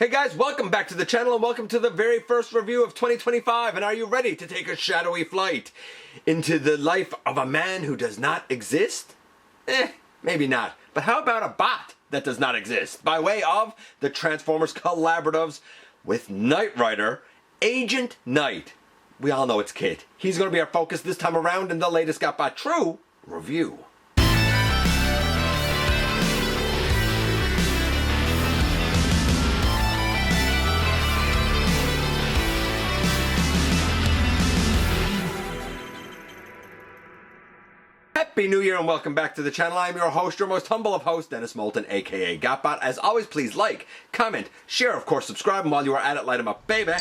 Hey guys, welcome back to the channel and welcome to the very first review of 2025. And are you ready to take a shadowy flight into the life of a man who does not exist? Maybe not. But how about a bot that does not exist? By way of the Transformers collaboratives with Knight Rider, Agent Knight. We all know it's K.I.T.T. He's going to be our focus this time around in the latest GotBot True review. Happy New Year and welcome back to the channel. I'm your host, your most humble of hosts, Dennis Moulton, aka GotBot. As always, please like, comment, share, of course, subscribe, and while you are at it, light them up, baby.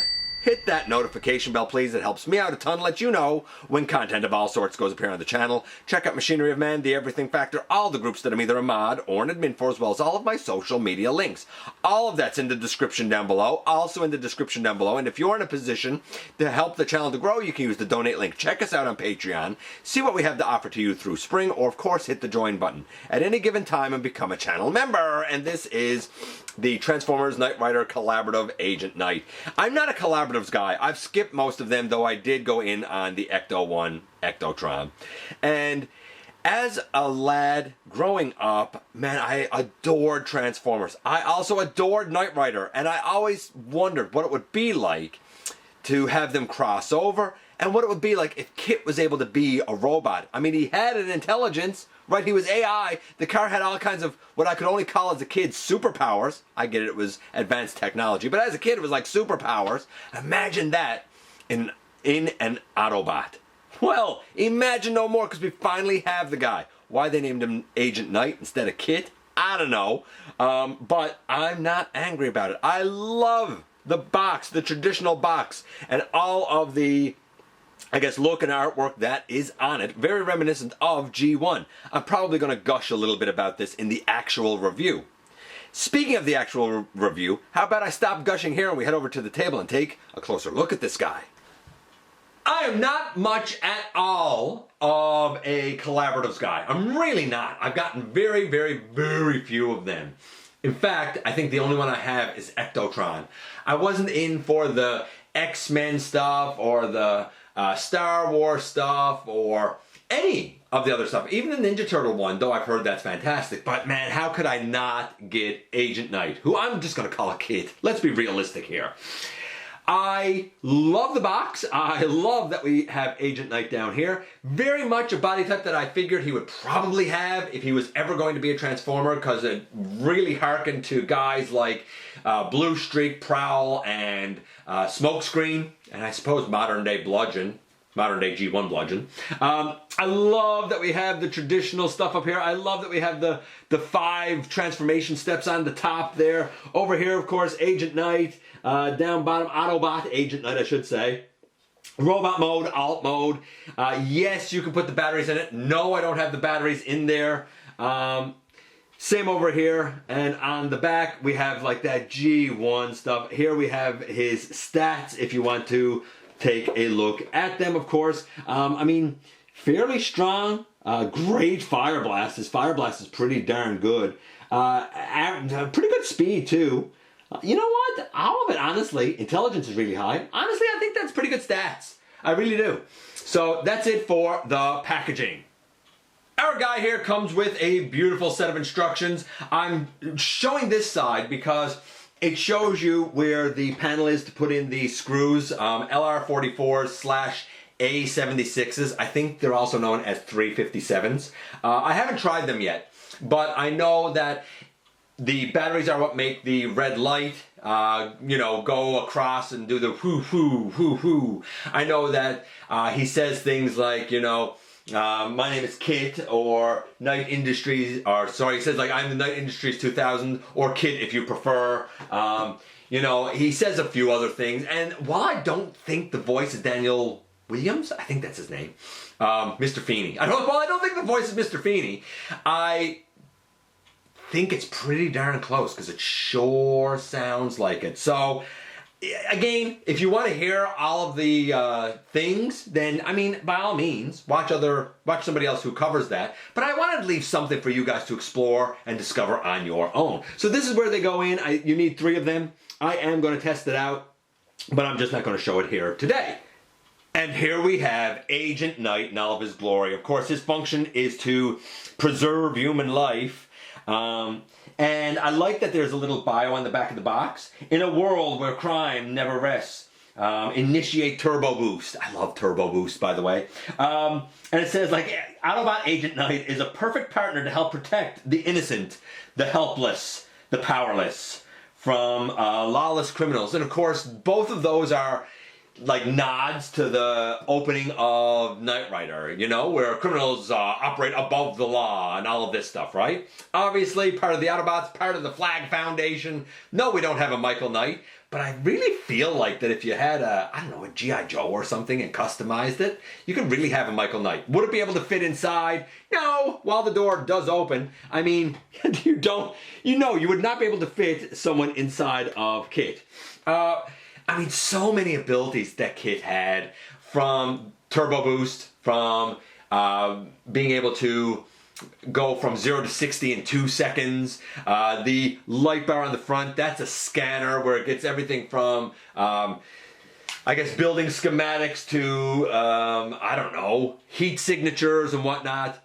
Hit that notification bell, please. It helps me out a ton. Let you know when content of all sorts goes up here on the channel. Check out Machinery of Man, The Everything Factor, all the groups that I'm either a mod or an admin for, as well as all of my social media links. All of that's in the description down below. Also in the description down below. And if you're in a position to help the channel to grow, you can use the donate link. Check us out on Patreon. See what we have to offer to you through Spring, or of course hit the join button at any given time and become a channel member. And this is the Transformers Knight Rider Collaborative Agent Knight. I'm not a collaboratives guy. I've skipped most of them, though I did go in on the Ecto one, Ectotron. And as a lad growing up, man, I adored Transformers. I also adored Knight Rider, and I always wondered what it would be like to have them cross over, and what it would be like if K.I.T.T was able to be a robot. I mean, he had an intelligence, right? He was AI. The car had all kinds of what I could only call as a kid superpowers. I get it was advanced technology, but as a kid it was like superpowers. Imagine that in an Autobot. Well, imagine no more, because we finally have the guy. Why they named him Agent Knight instead of K.I.T.T, I don't know. But I'm not angry about it. I love the box, the traditional box, and all of the, I guess, look and artwork that is on it. Very reminiscent of G1. I'm probably going to gush a little bit about this in the actual review. Speaking of the actual review, how about I stop gushing here and we head over to the table and take a closer look at this guy. I am not much at all of a collaboratives guy. I'm really not. I've gotten very, very, very few of them. In fact, I think the only one I have is Ectotron. I wasn't in for the X-Men stuff or the Star Wars stuff or any of the other stuff. Even the Ninja Turtle one, though I've heard that's fantastic. But man, how could I not get Agent Knight, who I'm just going to call a K.I.T.T. Let's be realistic here. I love the box. I love that we have Agent Knight down here. Very much a body type that I figured he would probably have if he was ever going to be a Transformer, because it really harkened to guys like Blue Streak, Prowl, and Smokescreen, and I suppose modern day Bludgeon. Modern day G1 Bludgeon. I love that we have the traditional stuff up here. I love that we have the 5 transformation steps on the top there. Over here, of course, Agent Knight. Down bottom, Autobot, Agent Knight, I should say. Robot mode, alt mode. Yes, you can put the batteries in it. No, I don't have the batteries in there. Same over here, and on the back we have like that G1 stuff. Here we have his stats if you want to take a look at them, of course. I mean, fairly strong, great fire blast. His fire blast is pretty darn good. Pretty good speed too. You know what? All of it, honestly, intelligence is really high. Honestly, I think that's pretty good stats. I really do. So that's it for the packaging. Our guy here comes with a beautiful set of instructions. I'm showing this side because it shows you where the panel is to put in the screws, LR44/A76s. I think they're also known as 357s. I haven't tried them yet, but I know that the batteries are what make the red light, go across and do the whoo, whoo, whoo, whoo. I know that he says things like, my name is K.I.T.T, or Knight Industries, or sorry, he says like, I'm the Knight Industries 2000, or K.I.T.T if you prefer. He says a few other things, and while I don't think the voice is Daniel Williams, I think that's his name, Mr. Feeney. I don't think the voice is Mr. Feeney. I think it's pretty darn close, because it sure sounds like it. So again, if you want to hear all of the things, then I mean, by all means, watch somebody else who covers that. But I wanted to leave something for you guys to explore and discover on your own. So this is where they go in. You need 3 of them. I am going to test it out, but I'm just not going to show it here today. And here we have Agent Knight in all of his glory. Of course, his function is to preserve human life. And I like that there's a little bio on the back of the box. In a world where crime never rests, initiate turbo boost. I love turbo boost, by the way. And it says, like, Autobot Agent Knight is a perfect partner to help protect the innocent, the helpless, the powerless from lawless criminals. And of course, both of those are like nods to the opening of Knight Rider, you know, where criminals operate above the law and all of this stuff, right? Obviously, part of the Autobots, part of the Flag Foundation. No, we don't have a Michael Knight, but I really feel like that if you had a, I don't know, a G.I. Joe or something and customized it, you could really have a Michael Knight. Would it be able to fit inside? No, while the door does open. I mean, you would not be able to fit someone inside of K.I.T.T. I mean, so many abilities that K.I.T.T had, from turbo boost, from being able to go from 0 to 60 in 2 seconds. The light bar on the front, that's a scanner where it gets everything from, I guess, building schematics to, I don't know, heat signatures and whatnot.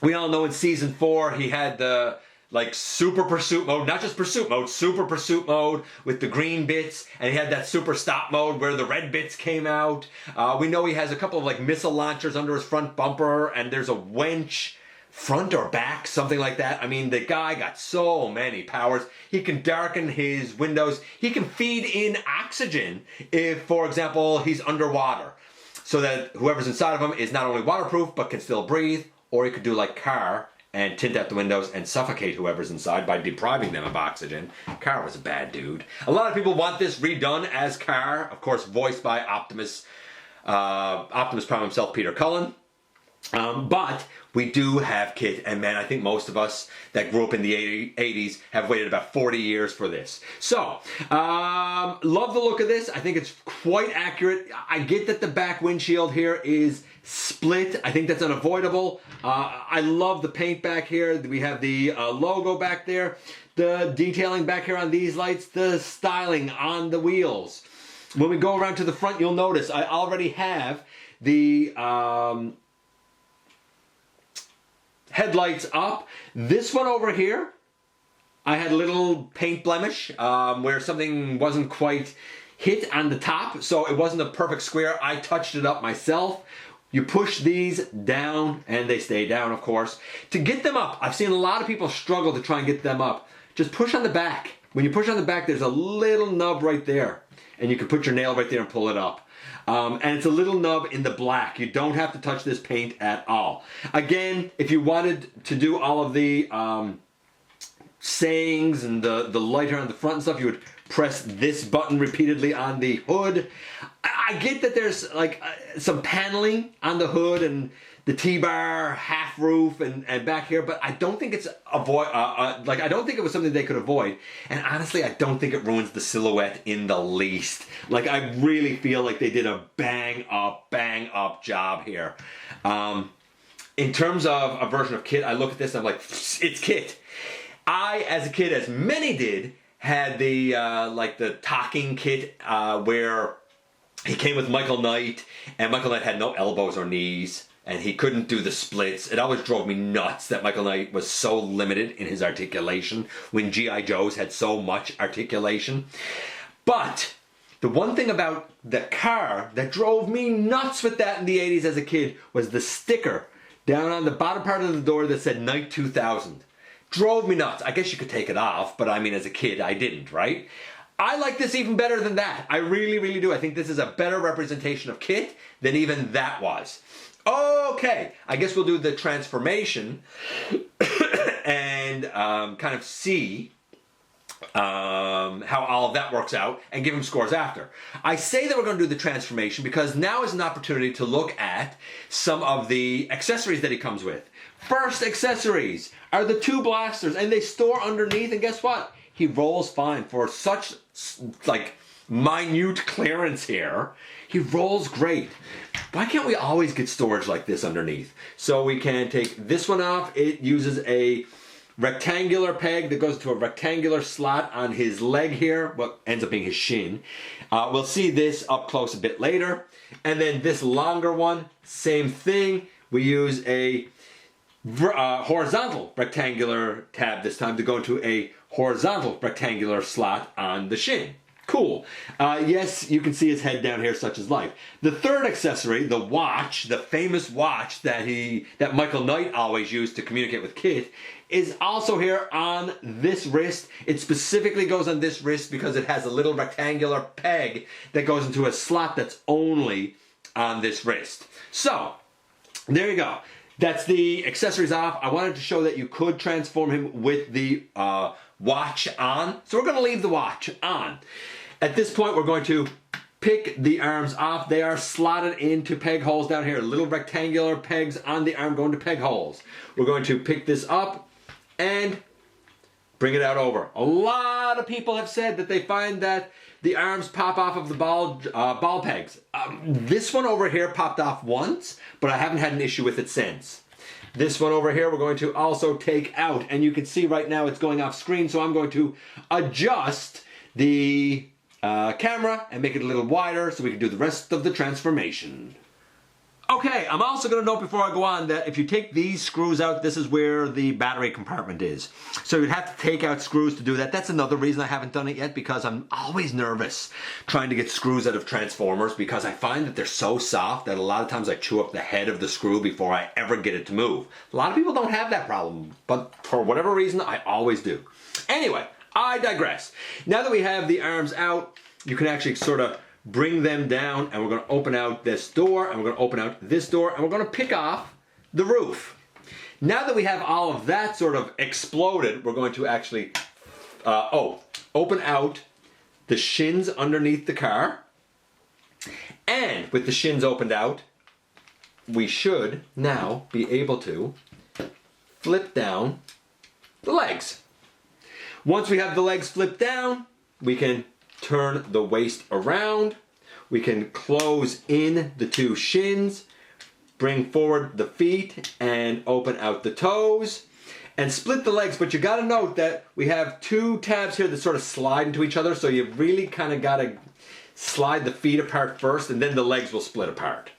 We all know in Season 4 he had the like super pursuit mode, not just pursuit mode, super pursuit mode with the green bits, and he had that super stop mode where the red bits came out. We know he has a couple of like missile launchers under his front bumper, and there's a winch, front or back, something like that. I mean, the guy got so many powers. He can darken his windows. He can feed in oxygen if, for example, he's underwater, so that whoever's inside of him is not only waterproof, but can still breathe. Or he could do like Car and tint out the windows and suffocate whoever's inside by depriving them of oxygen. Car was a bad dude. A lot of people want this redone as Car, of course voiced by Optimus Prime himself, Peter Cullen. But we do have K.I.T.T, and man, I think most of us that grew up in the 80s have waited about 40 years for this. So, love the look of this. I think it's quite accurate. I get that the back windshield here is split. I think that's unavoidable. I love the paint back here. We have the logo back there, the detailing back here on these lights, the styling on the wheels. When we go around to the front, you'll notice I already have the headlights up. This one over here, I had a little paint blemish where something wasn't quite hit on the top, so it wasn't a perfect square. I touched it up myself. You push these down, and they stay down, of course. To get them up, I've seen a lot of people struggle to try and get them up. Just push on the back. When you push on the back, there's a little nub right there, and you can put your nail right there and pull it up. And it's a little nub in the black. You don't have to touch this paint at all. Again, if you wanted to do all of the sayings and the lighter on the front and stuff, you would press this button repeatedly on the hood. I get that there's like some paneling on the hood and the T-bar, half roof, and back here, but I don't think it's I don't think it was something they could avoid. And honestly, I don't think it ruins the silhouette in the least. Like, I really feel like they did a bang up job here. In terms of a version of K.I.T., I look at this and I'm like, it's K.I.T. I, as a kid, as many did, had the like the talking K.I.T. Where he came with Michael Knight, and Michael Knight had no elbows or knees, and he couldn't do the splits. It always drove me nuts that Michael Knight was so limited in his articulation when G.I. Joes had so much articulation. But the one thing about the car that drove me nuts with that in the 80s as a kid was the sticker down on the bottom part of the door that said Knight 2000. Drove me nuts. I guess you could take it off, but I mean, as a kid, I didn't, right? I like this even better than that. I really, really do. I think this is a better representation of K.I.T. than even that was. Okay, I guess we'll do the transformation and kind of see how all of that works out and give him scores after. I say that we're going to do the transformation because now is an opportunity to look at some of the accessories that he comes with. First accessories are the 2 blasters, and they store underneath, and guess what? He rolls fine for such like minute clearance here. He rolls great. Why can't we always get storage like this underneath? So we can take this one off. It uses a rectangular peg that goes to a rectangular slot on his leg here, what ends up being his shin. We'll see this up close a bit later. And then this longer one, same thing. We use a horizontal rectangular tab this time to go into a horizontal rectangular slot on the shin. Cool. Yes, you can see his head down here, such as life. The third accessory, the watch, the famous watch that Michael Knight always used to communicate with Kit, is also here on this wrist. It specifically goes on this wrist because it has a little rectangular peg that goes into a slot that's only on this wrist. So, there you go. That's the accessories off. I wanted to show that you could transform him with the watch on. So we're going to leave the watch on. At this point, we're going to pick the arms off. They are slotted into peg holes down here. Little rectangular pegs on the arm going to peg holes. We're going to pick this up and bring it out over. A lot of people have said that they find that the arms pop off of the ball pegs. This one over here popped off once, but I haven't had an issue with it since. This one over here we're going to also take out, and you can see right now it's going off screen, so I'm going to adjust the camera and make it a little wider so we can do the rest of the transformation. Okay, I'm also going to note before I go on that if you take these screws out, this is where the battery compartment is. So you'd have to take out screws to do that. That's another reason I haven't done it yet, because I'm always nervous trying to get screws out of transformers, because I find that they're so soft that a lot of times I chew up the head of the screw before I ever get it to move. A lot of people don't have that problem, but for whatever reason, I always do. Anyway, I digress. Now that we have the arms out, you can actually sort of bring them down, and we're going to open out this door, and we're going to open out this door, and we're going to pick off the roof. Now that we have all of that sort of exploded, we're going to actually open out the shins underneath the car. And with the shins opened out, we should now be able to flip down the legs. Once we have the legs flipped down, we can turn the waist around. We can close in the two shins, bring forward the feet, and open out the toes, and split the legs. But you gotta note that we have two tabs here that sort of slide into each other, so you really kind of gotta slide the feet apart first, and then the legs will split apart.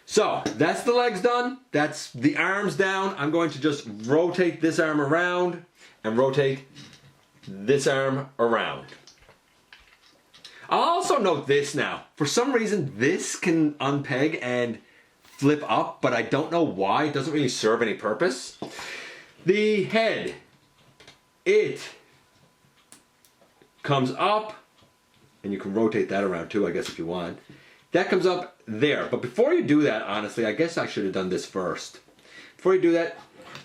So that's the legs done. That's the arms down. I'm going to just rotate this arm around and rotate this arm around. I'll also note this now. For some reason, this can unpeg and flip up, but I don't know why. It doesn't really serve any purpose. The head, it comes up, and you can rotate that around too, I guess, if you want. That comes up there. But before you do that, honestly, I guess I should have done this first. Before you do that,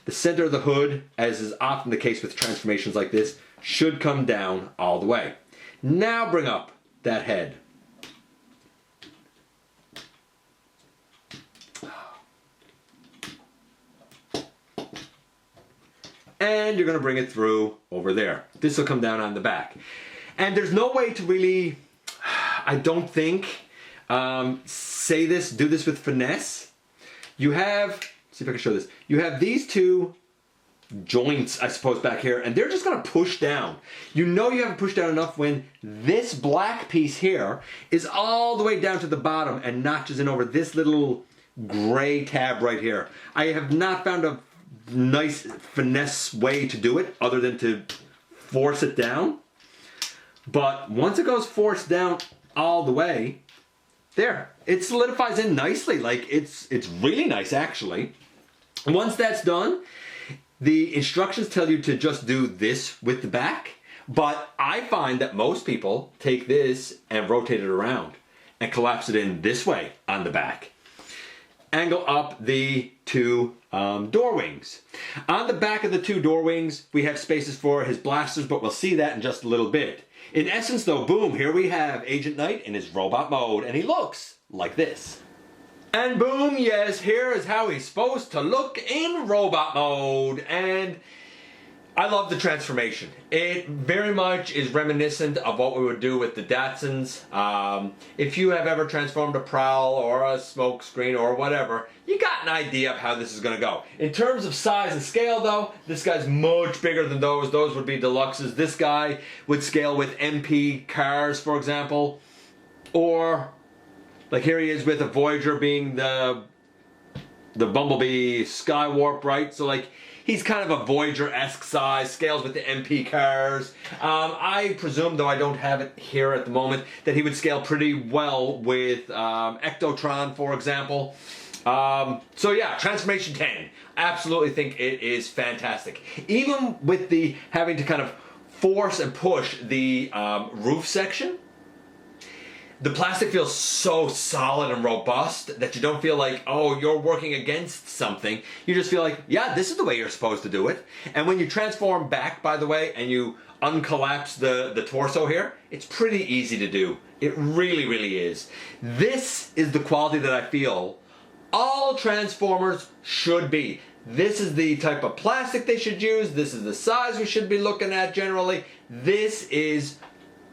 the center of the hood, as is often the case with transformations like this, should come down all the way. Now bring up that head. And you're going to bring it through over there. This will come down on the back. And there's no way to really, I don't think, do this with finesse. You have, see if I can show this. You have these two joints, I suppose, back here, and they're just going to push down. You know you haven't pushed down enough when this black piece here is all the way down to the bottom and notches in over this little gray tab right here. I have not found a nice finesse way to do it other than to force it down. But once it goes forced down all the way, there, it solidifies in nicely. Like, it's really nice, actually. Once that's done, the instructions tell you to just do this with the back, but I find that most people take this and rotate it around and collapse it in this way on the back. Angle up the two door wings. On the back of the two door wings, we have spaces for his blasters, but we'll see that in just a little bit. In essence, though, boom, here we have Agent Knight in his robot mode, and he looks like this. And boom, yes, here is how he's supposed to look in robot mode. And I love the transformation. It very much is reminiscent of what we would do with the Datsuns. If you have ever transformed a prowl or a smoke screen or whatever, you got an idea of how this is going to go. In terms of size and scale though, this guy's much bigger than those. Those would be deluxes. This guy would scale with MP cars, for example. Or, like here he is with a Voyager being the Bumblebee Skywarp, right? So like, he's kind of a Voyager-esque size, scales with the MP cars. I presume, though I don't have it here at the moment, that he would scale pretty well with Ectotron, for example. So yeah, Transformation 10. Absolutely think it is fantastic. Even with the having to kind of force and push the roof section, the plastic feels so solid and robust that you don't feel like, oh, you're working against something. You just feel like, yeah, this is the way you're supposed to do it. And when you transform back, by the way, and you uncollapse the torso here, it's pretty easy to do. It really, really is. This is the quality that I feel all Transformers should be. This is the type of plastic they should use. This is the size we should be looking at generally. This is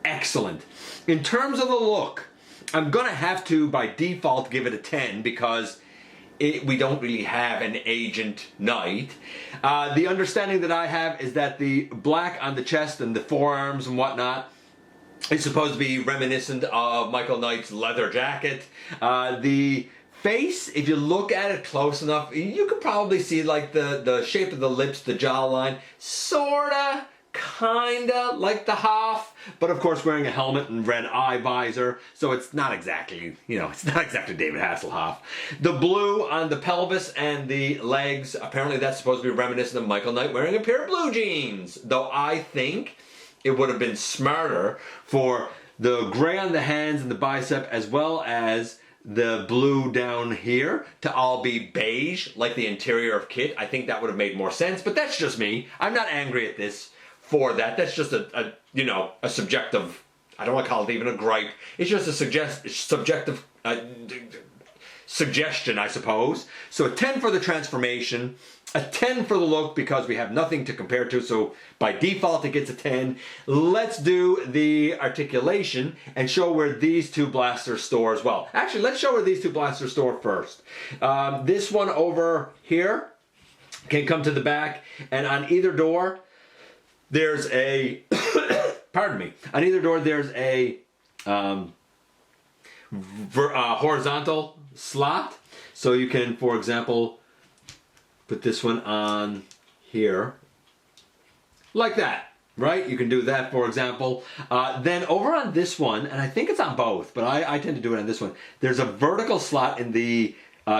excellent. In terms of the look, I'm gonna have to by default give it a 10 because we don't really have an Agent Knight. The understanding that I have is that the black on the chest and the forearms and whatnot is supposed to be reminiscent of Michael Knight's leather jacket. The face, if you look at it close enough, you could probably see like the shape of the lips, the jawline, sorta, kinda like the Hoff, but of course wearing a helmet and red eye visor, so it's not exactly, it's not exactly David Hasselhoff. The blue on the pelvis and the legs, apparently that's supposed to be reminiscent of Michael Knight wearing a pair of blue jeans, though I think it would have been smarter for the gray on the hands and the bicep as well as the blue down here to all be beige like the interior of Kit. I think that would have made more sense, but that's just me. I'm not angry at this for that. That's just a subjective, I don't want to call it even a gripe. It's just a subjective suggestion, I suppose. So a 10 for the transformation, a 10 for the look because we have nothing to compare to, so by default it gets a 10. Let's do the articulation and show where these two blasters store as well. Actually, let's show where these two blasters store first. This one over here can come to the back, and on either door there's a pardon me, on either door there's a horizontal slot, so you can, for example, put this one on here like that, right? You can do that, for example. Then over on this one, and I think it's on both, but I tend to do it on this one, there's a vertical slot in the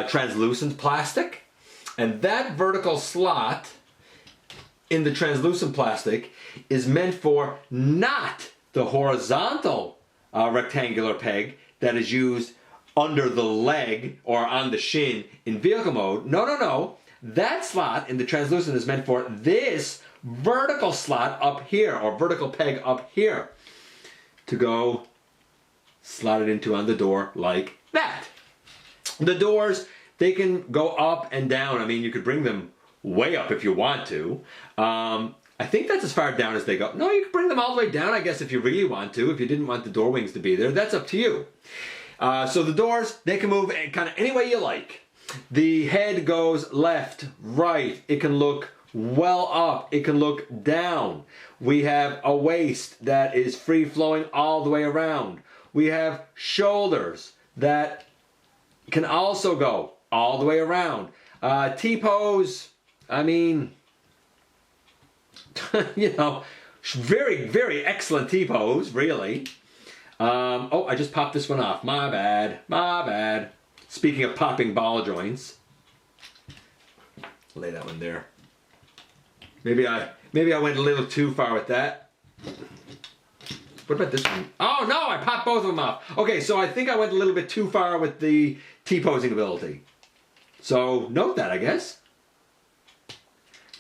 translucent plastic, and that vertical slot in the translucent plastic is meant for not the horizontal rectangular peg that is used under the leg or on the shin in vehicle mode. No. That slot in the translucent is meant for this vertical slot up here, or vertical peg up here, to go slot it into on the door like that. The doors, they can go up and down. I mean, you could bring them way up if you want to. I think that's as far down as they go. No, you can bring them all the way down, I guess, if you really want to. If you didn't want the door wings to be there, that's up to you. So the doors, they can move kind of any way you like. The head goes left, right. It can look well up. It can look down. We have a waist that is free-flowing all the way around. We have shoulders that can also go all the way around. T-pose, I mean, very, very excellent T-pose, really. Oh, I just popped this one off. My bad. Speaking of popping ball joints, lay that one there. Maybe I went a little too far with that. What about this one? Oh no, I popped both of them off. Okay, so I think I went a little bit too far with the T-posing ability. So note that, I guess.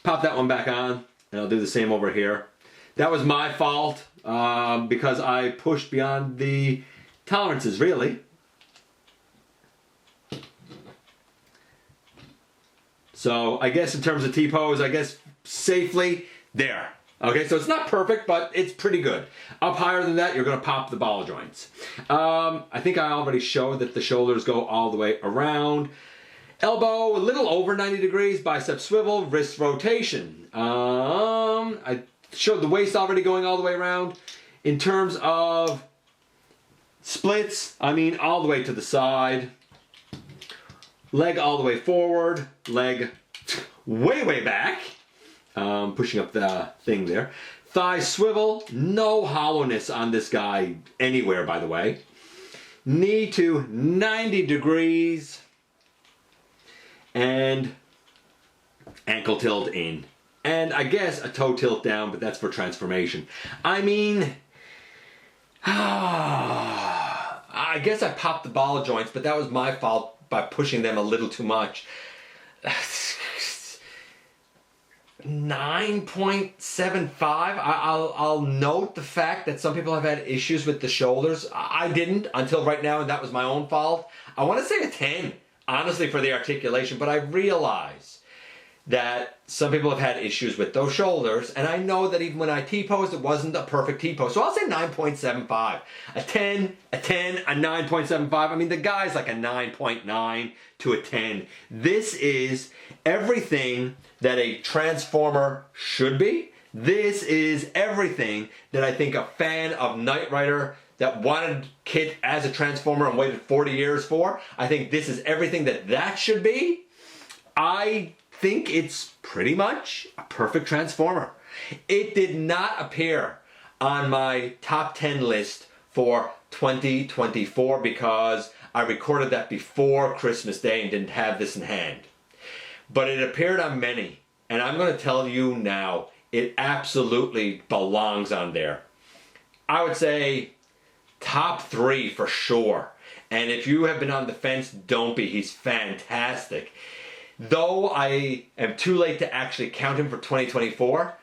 Pop that one back on, and I'll do the same over here. That was my fault because I pushed beyond the tolerances, really. So I guess in terms of T-pose, I guess safely, There. Okay, so it's not perfect, but it's pretty good. Up higher than that, you're going to pop the ball joints. I think I already showed that the shoulders go all the way around. Elbow, a little over 90 degrees, bicep swivel, wrist rotation. I showed the waist already going all the way around. In terms of splits, I mean all the way to the side. Leg all the way forward, leg way back. Pushing up the thing there. Thigh swivel, no hollowness on this guy anywhere, by the way. Knee to 90 degrees. And ankle tilt in. And I guess a toe tilt down, but that's for transformation. I mean, I guess I popped the ball joints, but that was my fault by pushing them a little too much. 9.75. I'll note the fact that some people have had issues with the shoulders. I didn't until right now, and that was my own fault. I want to say a 10, honestly, for the articulation, but I realize that some people have had issues with those shoulders, and I know that even when I T-posed, it wasn't a perfect T-pose. So I'll say 9.75. A 10, a 9.75. I mean, the guy's like a 9.9 to a 10. This is everything that a transformer should be. This is everything that I think a fan of Knight Rider that wanted KITT as a transformer and waited 40 years for. I think this is everything that should be. I think it's pretty much a perfect transformer. It did not appear on my top 10 list for 2024 because I recorded that before Christmas Day and didn't have this in hand. But it appeared on many, and I'm going to tell you now, it absolutely belongs on there. I would say top 3 for sure. And if you have been on the fence, don't be. He's fantastic. Though I am too late to actually count him for 2024,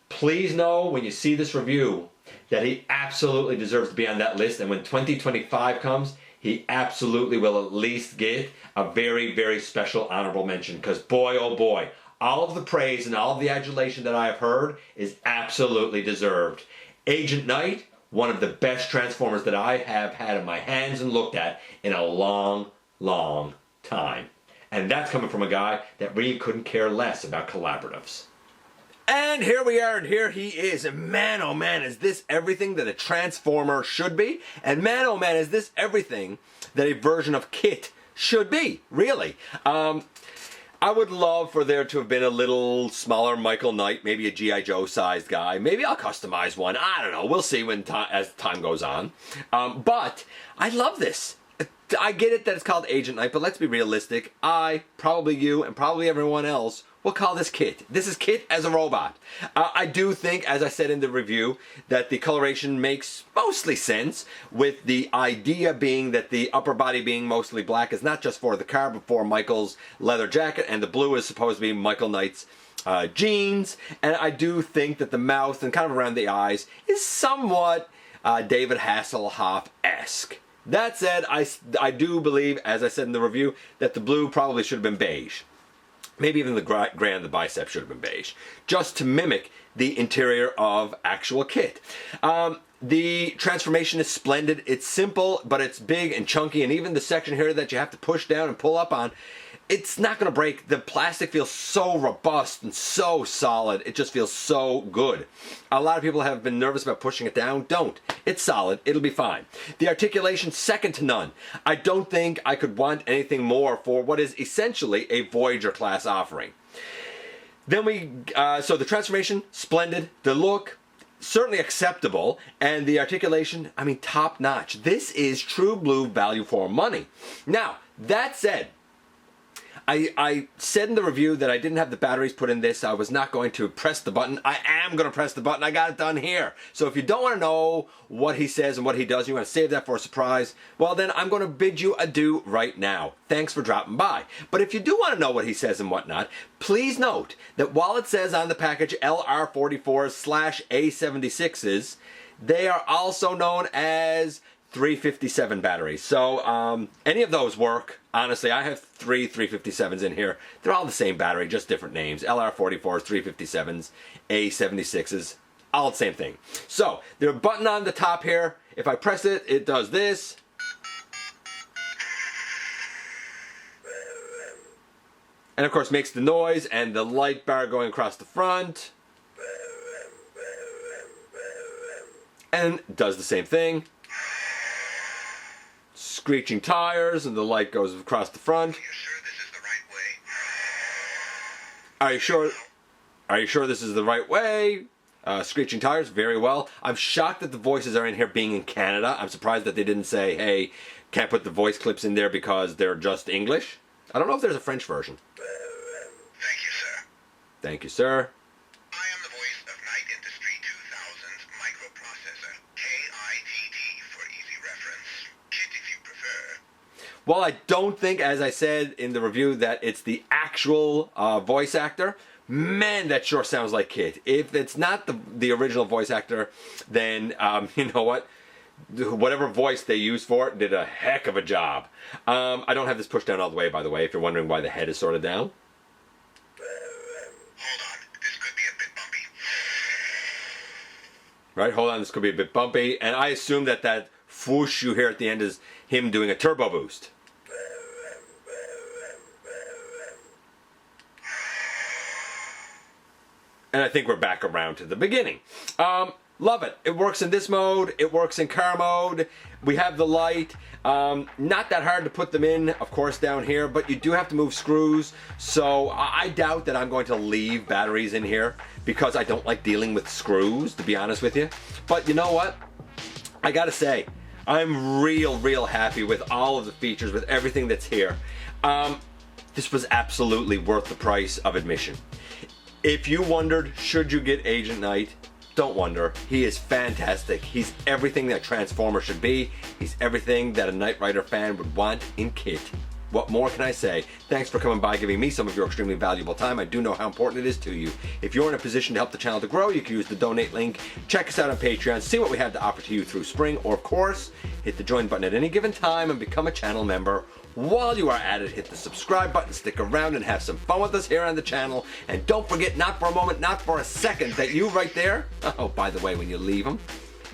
please know when you see this review that he absolutely deserves to be on that list. And when 2025 comes, he absolutely will at least get a very, very special honorable mention. Because boy, oh boy, all of the praise and all of the adulation that I have heard is absolutely deserved. Agent Knight, one of the best transformers that I have had in my hands and looked at in a long, long time. And that's coming from a guy that really couldn't care less about collaboratives. And here we are, and here he is. And man, oh man, is this everything that a transformer should be? And man, oh man, is this everything that a version of KITT should be, really? I would love for there to have been a little smaller Michael Knight, maybe a G.I. Joe sized guy. Maybe I'll customize one. I don't know. We'll see as time goes on. But I love this. I get it that it's called Agent Knight, but let's be realistic. I, probably you, and probably everyone else will call this KITT. This is KITT as a robot. I do think, as I said in the review, that the coloration makes mostly sense, with the idea being that the upper body being mostly black is not just for the car, but for Michael's leather jacket, and the blue is supposed to be Michael Knight's jeans. And I do think that the mouth and kind of around the eyes is somewhat David Hasselhoff-esque. That said, I do believe, as I said in the review, that the blue probably should have been beige. Maybe even the gray on the bicep should have been beige, just to mimic the interior of actual KITT. The transformation is splendid. It's simple, but it's big and chunky, and even the section here that you have to push down and pull up on, it's not going to break. The plastic feels so robust and so solid. It just feels so good. A lot of people have been nervous about pushing it down. Don't. It's solid. It'll be fine. The articulation, second to none. I don't think I could want anything more for what is essentially a Voyager class offering. Then so the transformation, splendid. The look, certainly acceptable. And the articulation, I mean, top notch. This is true blue value for money. Now, that said, I said in the review that I didn't have the batteries put in this. I was not going to press the button. I am going to press the button. I got it done here. So if you don't want to know what he says and what he does, you want to save that for a surprise, well then I'm going to bid you adieu right now. Thanks for dropping by. But if you do want to know what he says and whatnot, please note that while it says on the package LR44s/A76s, they are also known as 357 batteries. So any of those work. Honestly, I have 3 357s in here. They're all the same battery, just different names. LR44s, 357s, A76s, all the same thing. So there's a button on the top here. If I press it, it does this. And of course makes the noise and the light bar going across the front. And does the same thing. Screeching tires and the light goes across the front. Are you sure this is the right way? Screeching tires, very well. I'm shocked that the voices are in here being in Canada. I'm surprised that they didn't say, hey, can't put the voice clips in there because they're just English. I don't know if there's a French version. Thank you, sir. Thank you, sir. I am the voice of Night Industry 2000's microprocessor, K.I.T.T for easy reference. KITT if you prefer. Well, I don't think, as I said in the review, that it's the actual voice actor. Man, that sure sounds like KITT. If it's not the original voice actor, then you know what? Whatever voice they used for it did a heck of a job. I don't have this pushed down all the way, by the way, if you're wondering why the head is sort of down. Hold on, this could be a bit bumpy. Right, hold on, this could be a bit bumpy. And I assume that that whoosh you hear at the end is him doing a turbo boost. And I think we're back around to the beginning. Love it. It works in this mode. It works in car mode. We have the light. Not that hard to put them in, of course, down here, but you do have to move screws. So I doubt that I'm going to leave batteries in here because I don't like dealing with screws, to be honest with you. But you know what? I gotta say, I'm real happy with all of the features, with everything that's here. This was absolutely worth the price of admission. If you wondered, should you get Agent Knight? Don't wonder. He is fantastic. He's everything that Transformer should be. He's everything that a Knight Rider fan would want in KITT. What more can I say? Thanks for coming by, giving me some of your extremely valuable time. I do know how important it is to you. If you're in a position to help the channel to grow, you can use the donate link. Check us out on Patreon, see what we have to offer to you through spring, or of course, hit the join button at any given time and become a channel member. While you are at it, hit the subscribe button, stick around and have some fun with us here on the channel. And don't forget, not for a moment, not for a second, that you right there, oh, by the way, when you leave him,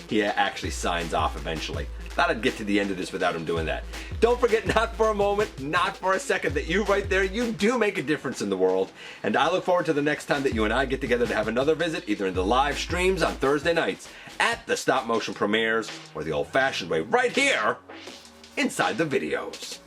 he actually signs off eventually. Thought I'd get to the end of this without him doing that. Don't forget, not for a moment, not for a second, that you right there, you do make a difference in the world. And I look forward to the next time that you and I get together to have another visit, either in the live streams on Thursday nights, at the stop motion premieres, or the old fashioned way right here, inside the videos.